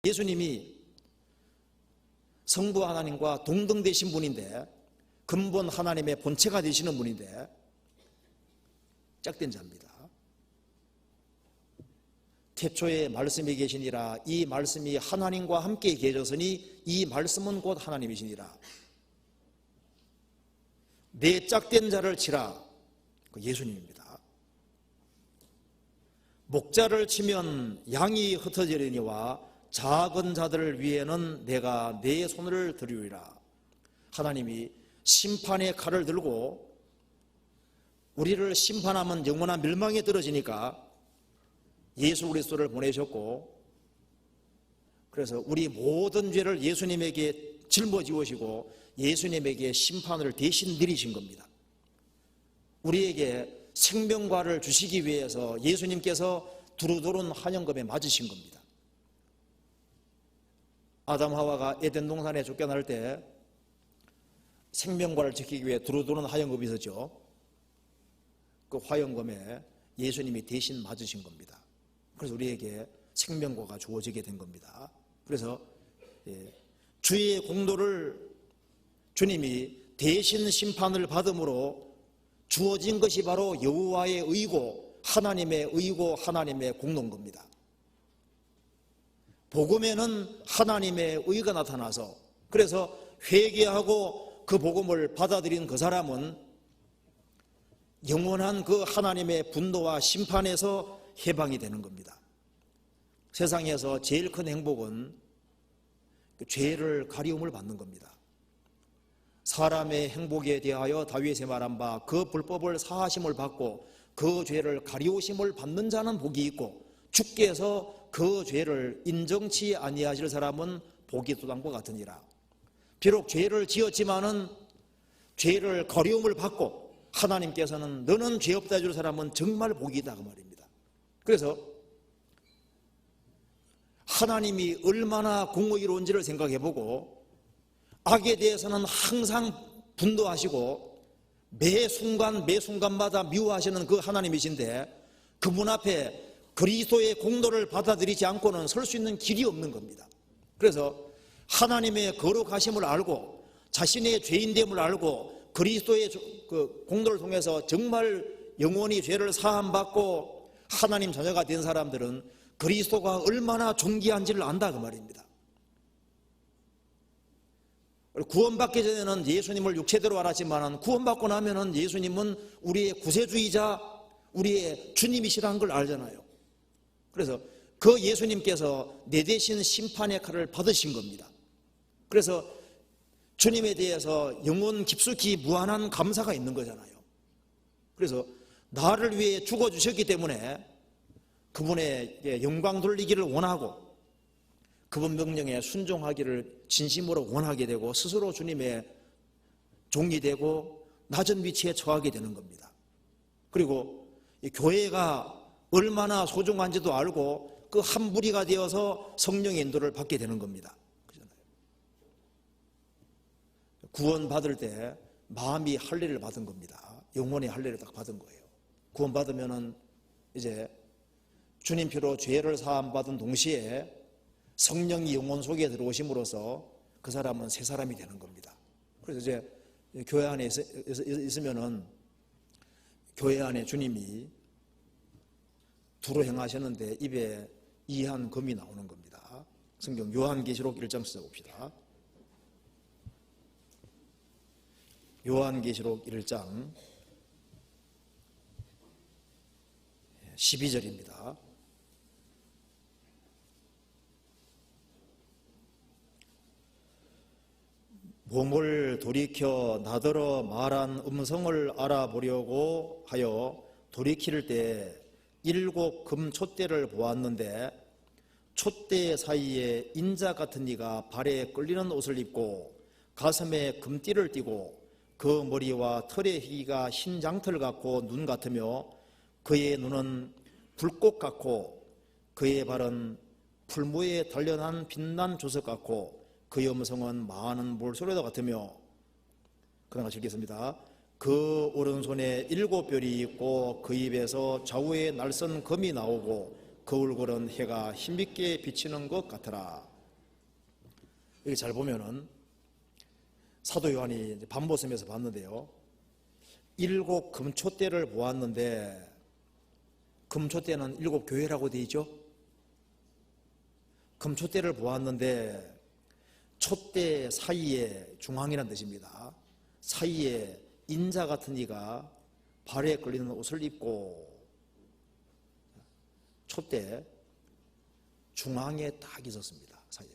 예수님이 성부 하나님과 동등되신 분인데, 근본 하나님의 본체가 되시는 분인데 짝된 자입니다. 태초에 말씀이 계시니라. 이 말씀이 하나님과 함께 계셨으니 이 말씀은 곧 하나님이시니라. 내 짝된 자를 치라. 그 예수님입니다. 목자를 치면 양이 흩어지려니와 작은 자들을 위해는 내가 내 손을 들으리라. 하나님이 심판의 칼을 들고 우리를 심판하면 영원한 멸망에 떨어지니까 예수 그리스도를 보내셨고, 그래서 우리 모든 죄를 예수님에게 짊어지우시고 예수님에게 심판을 대신 내리신 겁니다. 우리에게 생명과를 주시기 위해서 예수님께서 두루두른 환영금에 맞으신 겁니다. 아담 하와가 에덴 동산에 쫓겨날 때 생명과를 지키기 위해 두루두른 화영금이 있었죠. 그 화영금에 예수님이 대신 맞으신 겁니다. 그래서 우리에게 생명과가 주어지게 된 겁니다. 그래서 주의 공도를 주님이 대신 심판을 받음으로 주어진 것이 바로 여호와의 의고 하나님의 의고 하나님의 공로인 겁니다. 복음에는 하나님의 의가 나타나서, 그래서 회개하고 그 복음을 받아들인 그 사람은 영원한 그 하나님의 분노와 심판에서 해방이 되는 겁니다. 세상에서 제일 큰 행복은 죄를 가리움을 받는 겁니다. 사람의 행복에 대하여 다윗이 말한 바 그 불법을 사하심을 받고 그 죄를 가리우심을 받는 자는 복이 있고 주께서 그 죄를 인정치 아니하실 사람은 복이 두 땅과 같으니라. 비록 죄를 지었지만은 죄를 가리움을 받고 하나님께서는 너는 죄 없다 해줄 사람은 정말 복이다 그 말입니다. 그래서 하나님이 얼마나 공의로운지를 생각해보고 악에 대해서는 항상 분노하시고 매 순간마다 미워하시는 그 하나님이신데 그분 앞에 그리스도의 공로를 받아들이지 않고는 설 수 있는 길이 없는 겁니다. 그래서 하나님의 거룩하심을 알고 자신의 죄인됨을 알고 그리스도의 그 공로를 통해서 정말 영원히 죄를 사함받고 하나님 자녀가 된 사람들은 그리스도가 얼마나 존귀한지를 안다 그 말입니다. 구원받기 전에는 예수님을 육체대로 알았지만 구원받고 나면은 예수님은 우리의 구세주이자 우리의 주님이시라는 걸 알잖아요. 그래서 그 예수님께서 내 대신 심판의 칼을 받으신 겁니다. 그래서 주님에 대해서 영혼 깊숙이 무한한 감사가 있는 거잖아요. 그래서 나를 위해 죽어주셨기 때문에 그분의 영광 돌리기를 원하고 그분 명령에 순종하기를 진심으로 원하게 되고 스스로 주님의 종이 되고 낮은 위치에 처하게 되는 겁니다. 그리고 이 교회가 얼마나 소중한지도 알고 그 한 무리가 되어서 성령의 인도를 받게 되는 겁니다. 구원받을 때 마음이 할례를 받은 겁니다. 영혼의 할례를 딱 받은 거예요. 구원받으면은 이제 주님 피로 죄를 사함받은 동시에 성령이 영혼 속에 들어오심으로써 그 사람은 새 사람이 되는 겁니다. 그래서 이제 교회 안에 있으면은 교회 안에 주님이 두루 행하셨는데 입에 이한 금이 나오는 겁니다. 성경 요한계시록 1장 찾아봅시다. 요한계시록 1장 12절입니다. 몸을 돌이켜 나더러 말한 음성을 알아보려고 하여 돌이킬 때 7 금촛대를 보았는데 촛대 사이에 인자 같은 이가 발에 끌리는 옷을 입고 가슴에 금띠를 띠고 그 머리와 털의 희기가 흰 장털 같고 눈 같으며 그의 눈은 불꽃 같고 그의 발은 풀무에 단련한 빛난 조석 같고 그의 음성은 많은 물소리와 같으며 그다음 같이 읽겠습니다. 그 오른손에 7별이 있고 그 입에서 좌우에 날선 검이 나오고 그 얼굴은 해가 힘있게 비치는 것 같더라. 여기 잘 보면은 사도 요한이 반보섬에서 봤는데요. 7 금초대를 보았는데, 금초대는 7 교회라고 되어 있죠. 금초대를 보았는데 촛대 사이에, 중앙이라는 뜻입니다. 사이에 인자 같은 이가 발에 걸리는 옷을 입고, 촛대 중앙에 딱 있었습니다. 사이에.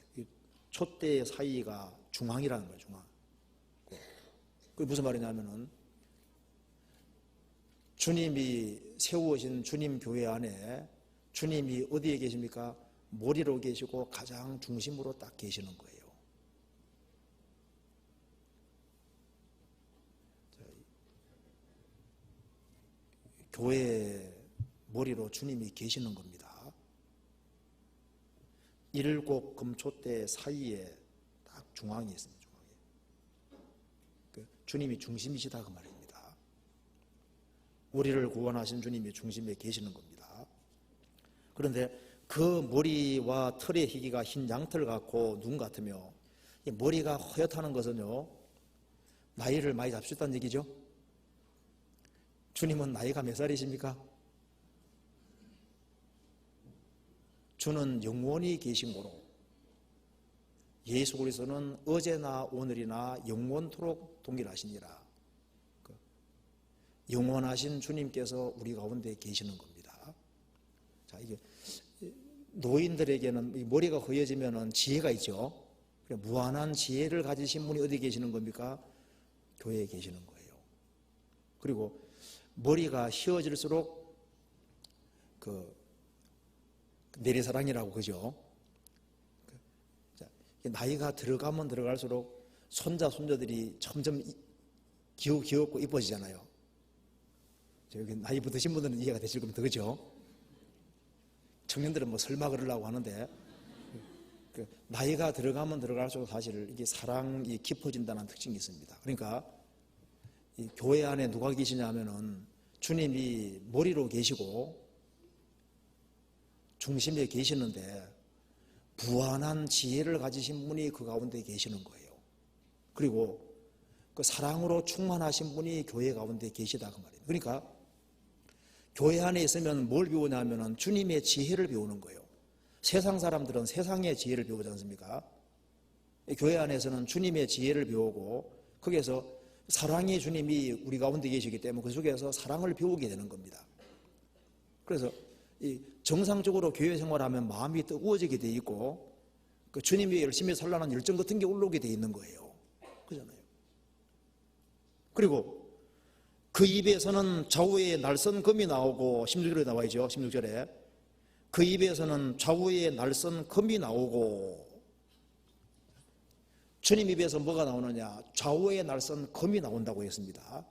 촛대 사이가 중앙이라는 거예요. 중앙. 그게 무슨 말이냐면은 주님이 세우신 주님 교회 안에 주님이 어디에 계십니까? 머리로 계시고 가장 중심으로 딱 계시는 거예요. 교회 머리로 주님이 계시는 겁니다. 7 금초대 사이에 딱 중앙에 있습니다. 중앙에. 주님이 중심이시다 그 말입니다. 우리를 구원하신 주님이 중심에 계시는 겁니다. 그런데 그 머리와 털의 희기가 흰 양털 같고 눈 같으며, 머리가 허옇다는 것은요, 나이를 많이 잡수셨다는 얘기죠. 주님은 나이가 몇 살이십니까? 주는 영원히 계신 거로, 예수 그리스도는 어제나 오늘이나 영원토록 동일하시니라. 영원하신 주님께서 우리 가운데 계시는 겁니다. 자, 이게 노인들에게는 머리가 허여지면은 지혜가 있죠. 무한한 지혜를 가지신 분이 어디 계시는 겁니까? 교회에 계시는 거예요. 그리고 머리가 휘어질수록 내리사랑이라고 그죠? 나이가 들어가면 들어갈수록 손자 손자들이 점점 귀엽고 이뻐지잖아요. 여기 나이 붙으신 분들은 이해가 되실 겁니다. 그죠? 청년들은 뭐 설마 그러려고 하는데, 나이가 들어가면 들어갈수록 사실 이게 사랑이 깊어진다는 특징이 있습니다. 그러니까 이 교회 안에 누가 계시냐 하면은 주님이 머리로 계시고 중심에 계시는데 부한한 지혜를 가지신 분이 그 가운데 계시는 거예요. 그리고 그 사랑으로 충만하신 분이 교회 가운데 계시다 그 말이에요. 그러니까 교회 안에 있으면 뭘 배우냐면은 주님의 지혜를 배우는 거예요. 세상 사람들은 세상의 지혜를 배우지 않습니까? 교회 안에서는 주님의 지혜를 배우고, 거기에서 사랑의 주님이 우리 가운데 계시기 때문에 그 속에서 사랑을 배우게 되는 겁니다. 그래서 정상적으로 교회 생활하면 마음이 뜨거워지게 돼 있고, 그 주님이 열심히 살라는 열정 같은 게 올라오게 돼 있는 거예요. 그잖아요. 그리고 그 입에서는 좌우에 날선 검이 나오고, 16절에 나와 있죠. 16절에 그 입에서는 좌우에 날선 검이 나오고, 주님 입에서 뭐가 나오느냐? 좌우에 날선 검이 나온다고 했습니다.